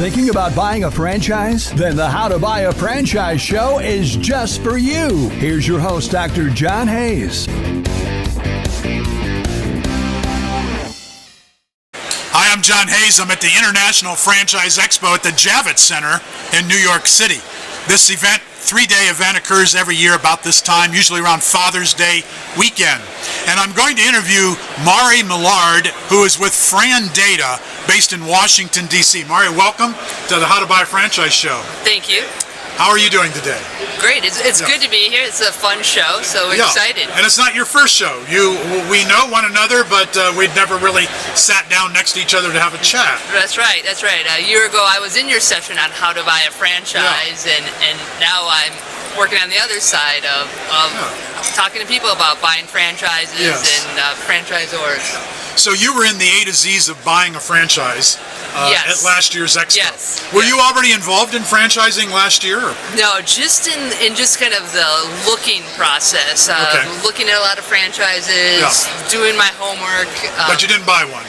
Thinking about buying a franchise? Then the How to Buy a Franchise show is just for you. Here's your host, Dr. John Hayes. Hi, I'm John Hayes. I'm at the International Franchise Expo at the Javits Center in New York City. This event, 3-day event, occurs every year about this time, usually around Father's Day weekend. And I'm going to interview Millard, who is with FRANdata, based in Washington, D.C. Mari, welcome to the How to Buy a Franchise show. Thank you. How are you doing today? Great. It's good to be here. It's a fun show, so excited. And it's not your first show. We know one another, but we'd never really sat down next to each other to have a chat. That's right. That's right. A year ago, I was in your session on how to buy a franchise, and now I'm working on the other side of talking to people about buying franchises and franchisors. So you were in the A to Z's of buying a franchise at last year's Expo. Yes. Were you already involved in franchising last year? Or? No, just in just kind of the looking process. Looking at a lot of franchises, doing my homework. But you didn't buy one?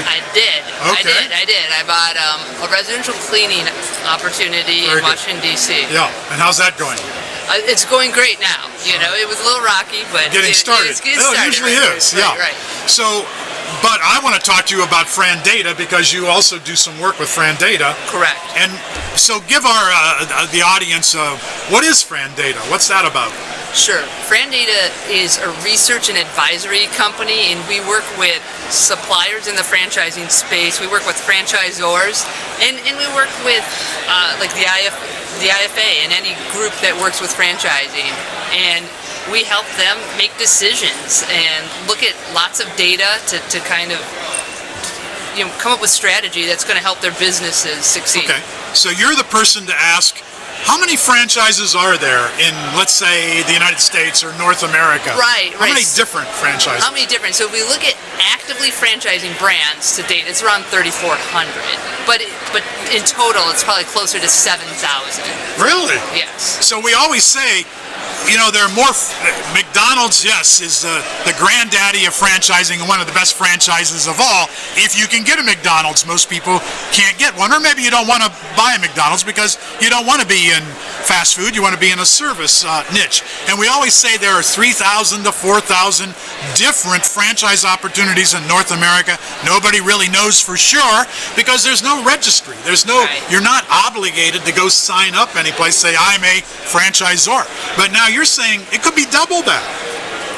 I did. Okay. I did. I bought a residential cleaning opportunity in Washington, D.C. Yeah. And how's that going? It's going great now. You know, it was a little rocky, but getting started. It's getting started. It usually is. Right. So, but I want to talk to you about FRANdata because you also do some work with FRANdata. Correct. And so, give our the audience what is FRANdata? What's that about? Sure. FRANdata is a research and advisory company, and we work with suppliers in the franchising space. We work with franchisors, and we work with like the IFA and any group that works with franchising. And we help them make decisions and look at lots of data to kind of come up with strategy that's going to help their businesses succeed. Okay. So you're the person to ask, how many franchises are there in, let's say, the United States or North America? Right. How many different franchises? How many different? So if we look at actively franchising brands to date, it's around 3,400. But in total, it's probably closer to 7,000. Really? Yes. So we always say, there are more. McDonald's, yes, is the granddaddy of franchising and one of the best franchises of all. If you can get a McDonald's, most people can't get one. Or maybe you don't want to buy a McDonald's because you don't want to be in fast food. You want to be in a service niche. And we always say there are 3,000 to 4,000 different franchise opportunities in North America. Nobody really knows for sure because there's no registry. There's no. You're not obligated to go sign up anyplace. Say I'm a franchisor. But now you're saying it could be double that.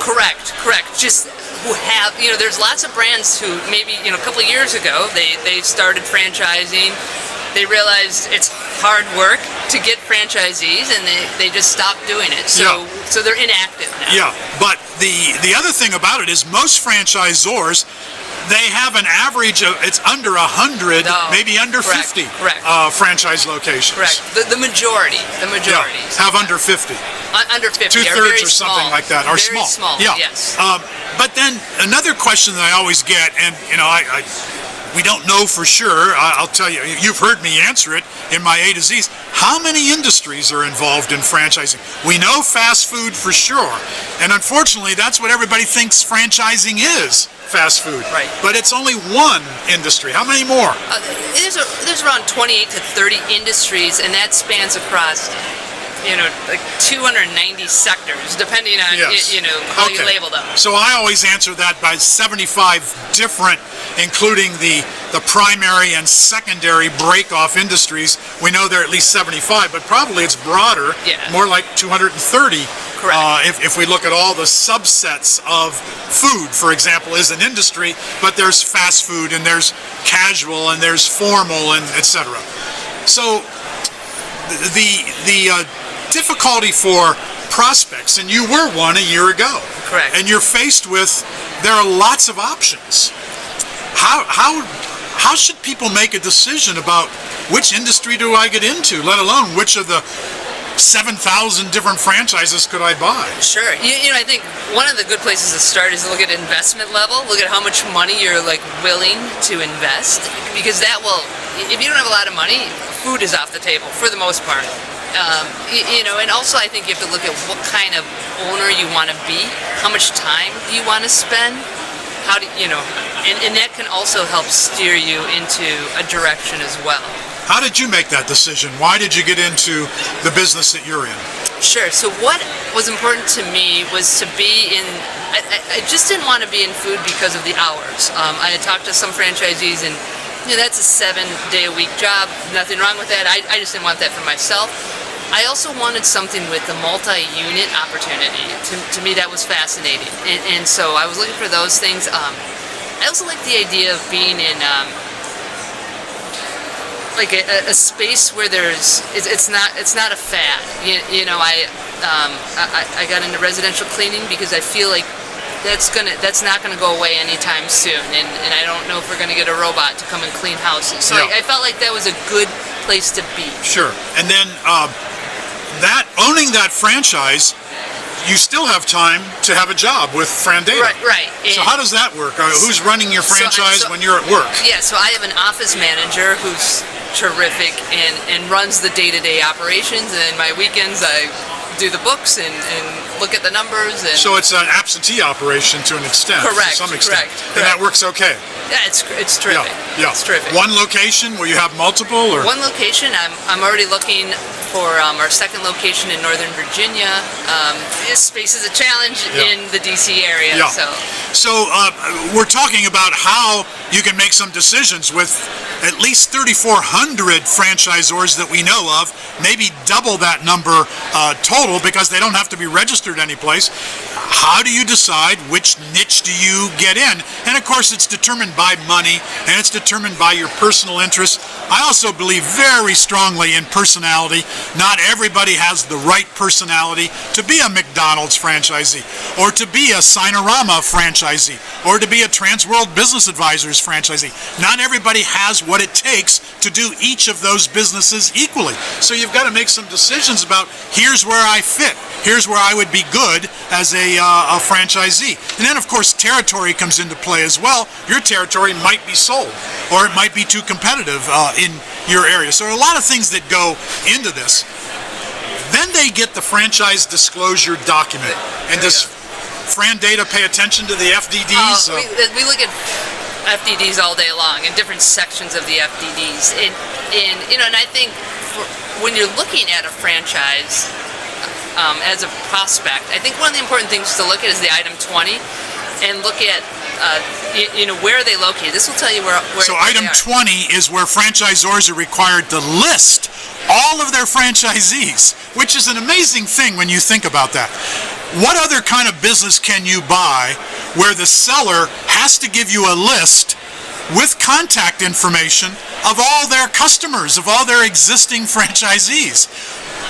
Correct. Just who have, there's lots of brands who maybe, a couple of years ago, they started franchising. They realized it's hard work to get franchisees, and they just stopped doing it. So they're inactive now. Yeah, but the other thing about it is most franchisors, they have an average of, it's under 100, maybe under 50 franchise locations. Correct. The majority have under 50. Under 50. Two-thirds or something like that are very small. Yes. But then another question that I always get, and we don't know for sure, I'll tell you, you've heard me answer it in my A to Z's. How many industries are involved in franchising? We know fast food for sure, and unfortunately that's what everybody thinks franchising is, fast food. Right. But it's only one industry. How many more? There's around 28 to 30 industries, and that spans across like 290 sectors, depending on how you label them. So I always answer that by 75 different, including the primary and secondary break-off industries. We know there are at least 75, but probably it's broader, more like 230. Correct. If we look at all the subsets of food, for example, is an industry, but there's fast food and there's casual and there's formal and etc. So the difficulty for prospects, and you were one a year ago. Correct. And you're faced with, there are lots of options. How should people make a decision about which industry do I get into, let alone which of the 7,000 different franchises could I buy? Sure. I think one of the good places to start is to look at investment level, look at how much money you're willing to invest, because that will, if you don't have a lot of money, food is off the table for the most part. And also I think you have to look at what kind of owner you want to be, how much time do you want to spend, how do you know, and that can also help steer you into a direction as well. How did you make that decision? Why did you get into the business that you're in? Sure. So what was important to me was to be in. I just didn't want to be in food because of the hours. I had talked to some franchisees, and that's a 7-day-a-week job. Nothing wrong with that. I just didn't want that for myself. I also wanted something with a multi-unit opportunity. To me, that was fascinating, and so I was looking for those things. I also like the idea of being in like a space where it's not a fad. I got into residential cleaning because I feel like that's not gonna go away anytime soon, and I don't know if we're gonna get a robot to come and clean houses. So I felt like that was a good place to be. Sure. And then owning that franchise, you still have time to have a job with FRANdata. Right. So how does that work? Who's running your franchise when you're at work? Yeah, so I have an office manager who's terrific and runs the day-to-day operations, and my weekends I do the books and look at the numbers. And so it's an absentee operation to an extent. Correct. To some extent. Correct. And that works okay. Yeah, it's terrific. Yeah. It's terrific. One location? Will you have multiple? Or? One location. I'm already looking for our second location in Northern Virginia. This space is a challenge in the DC area. Yeah. So we're talking about how you can make some decisions with at least 3,400 franchisors that we know of, maybe double that number total because they don't have to be registered anyplace. How do you decide which niche do you get in? And of course it's determined by money and it's determined by your personal interests. I also believe very strongly in personality. Not everybody has the right personality to be a McDonald's franchisee, or to be a Sinorama franchisee, or to be a Transworld Business Advisors franchisee. Not everybody has what it takes to do each of those businesses equally. So you've got to make some decisions about, here's where I fit, here's where I would be good as a franchisee. And then of course territory comes into play as well. Your territory might be sold, or it might be too competitive in your area. So there are a lot of things that go into this. Then they get the franchise disclosure document. And does FRANdata pay attention to the FDDs? We look at FDDs all day long in different sections of the FDDs, and I think when you're looking at a franchise as a prospect, I think one of the important things to look at is the item 20, and look at where are they located. This will tell you where so item 20 is where franchisors are required to list all of their franchisees, which is an amazing thing when you think about that. What other kind of business can you buy where the seller has to give you a list with contact information of all their customers, of all their existing franchisees,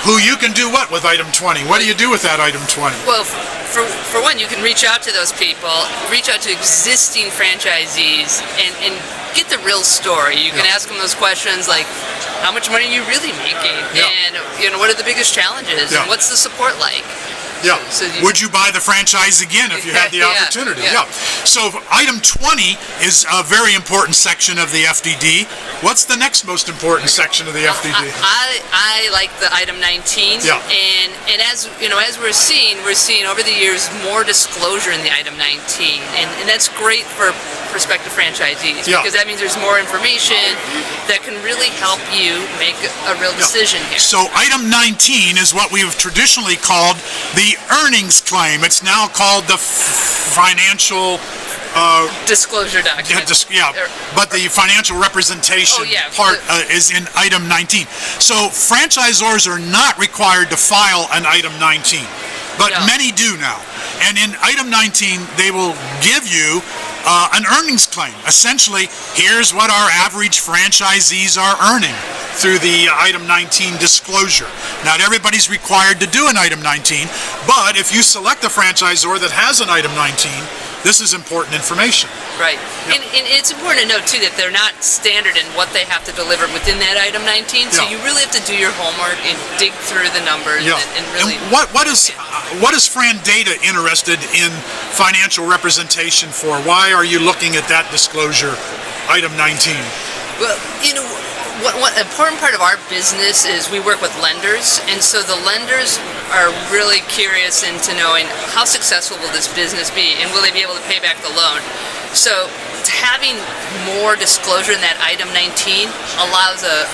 who you can do what with item 20? What do you do with that item 20? Well, for one, you can reach out to those people, reach out to existing franchisees, and get the real story. You can ask them those questions like, how much money are you really making? And what are the biggest challenges? And what's the support like? Yeah. Would you buy the franchise again if you had the opportunity? Yeah. So item 20 is a very important section of the FDD. What's the next most important section of the FDD? I like the item 19. Yeah. And as we're seeing over the years more disclosure in the item 19, and that's great for prospective franchisees because that means there's more information that can really help you make a real decision here. So item 19 is what we've traditionally called the earnings claim. It's now called the financial disclosure document. But the financial representation part is in item 19. So franchisors are not required to file an item 19, but many do now. And in item 19, they will give you an earnings claim. Essentially, here's what our average franchisees are earning through the item 19 disclosure. Not everybody's required to do an item 19, but if you select a franchisor that has an item 19, this is important information. Right. And it's important to note, too, that they're not standard in what they have to deliver within that item 19, so you really have to do your homework and dig through the numbers and really... And what is FRANdata interested in financial representation for? Why are you looking at that disclosure, item 19? Well, one important part of our business is we work with lenders, and so the lenders are really curious into knowing how successful will this business be, and will they be able to pay back the loan. So having more disclosure in that item 19 allows a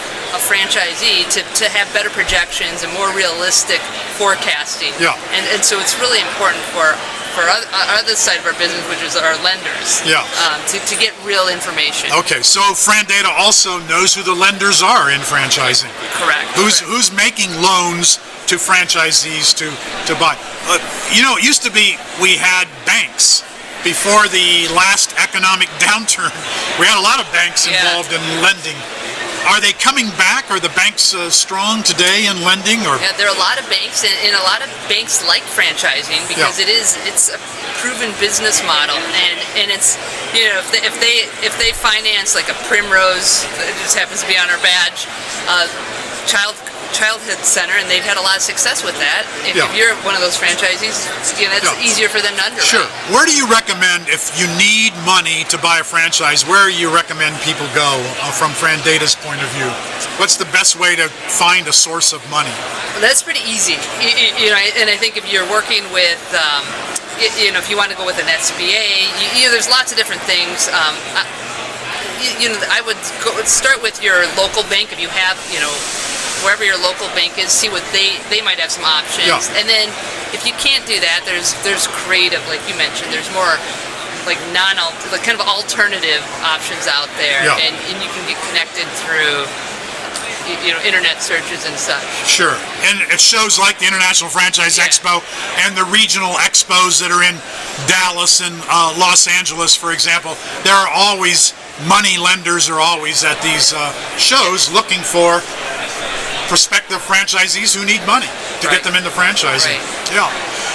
franchisee to have better projections and more realistic forecasting. Yeah. And so it's really important for our other side of our business, which is our lenders, Yeah. to get real information. Okay, so FRANdata also knows who the lenders are in franchising. Correct. Who's making loans to franchisees to buy. It used to be we had banks. Before the last economic downturn, we had a lot of banks involved in lending. Are they coming back? Are the banks strong today in lending? Or Yeah, there are a lot of banks, and a lot of banks like franchising because it's a proven business model, and it's if they finance like a Primrose, it just happens to be on our badge, childhood center, and they've had a lot of success with that. If you're one of those franchisees, that's easier for them to underwrite. Sure. Where do you recommend, if you need money to buy a franchise, where do you recommend people go from FRANdata's point of view? What's the best way to find a source of money? That's pretty easy. And I think if you're working with, if you want to go with an SBA, there's lots of different things. I would start with your local bank if you have, wherever your local bank is, see what they might have some options. Yeah. And then if you can't do that, there's creative, like you mentioned, there's more like kind of alternative options out there, Yeah. and you can get connected through internet searches and such. Sure. And at shows like the International Franchise Expo and the regional expos that are in Dallas and Los Angeles, for example, there are always money lenders are always at these shows looking for prospective franchisees who need money to get them into franchising. Right. Yeah.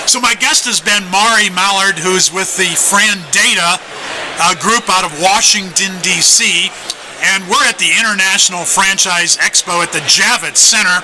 So my guest has been Mari Millard, who's with the FRANdata group out of Washington, D.C., and we're at the International Franchise Expo at the Javits Center.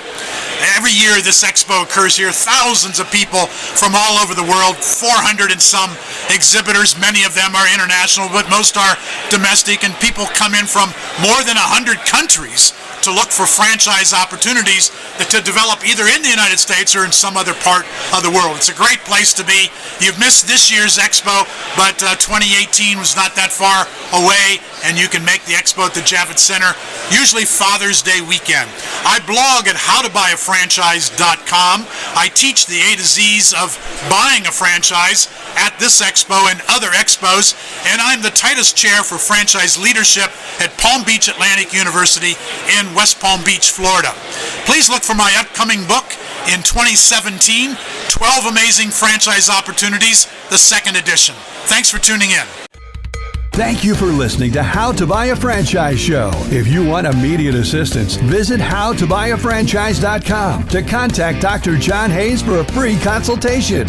Every year this expo occurs here. Thousands of people from all over the world, 400 and some exhibitors. Many of them are international, but most are domestic, and people come in from more than 100 countries to look for franchise opportunities to develop either in the United States or in some other part of the world. It's a great place to be. You've missed this year's expo, but 2018 was not that far away, and you can make the expo at the Javits Center, usually Father's Day weekend. I blog at howtobuyafranchise.com. I teach the A to Z's of buying a franchise at this expo and other expos, and I'm the Titus Chair for Franchise Leadership at Palm Beach Atlantic University in West Palm Beach, Florida. Please look for my upcoming book in 2017, 12 Amazing Franchise Opportunities, the second edition. Thanks for tuning in. Thank you for listening to How to Buy a Franchise Show. If you want immediate assistance, visit howtobuyafranchise.com to contact Dr. John Hayes for a free consultation.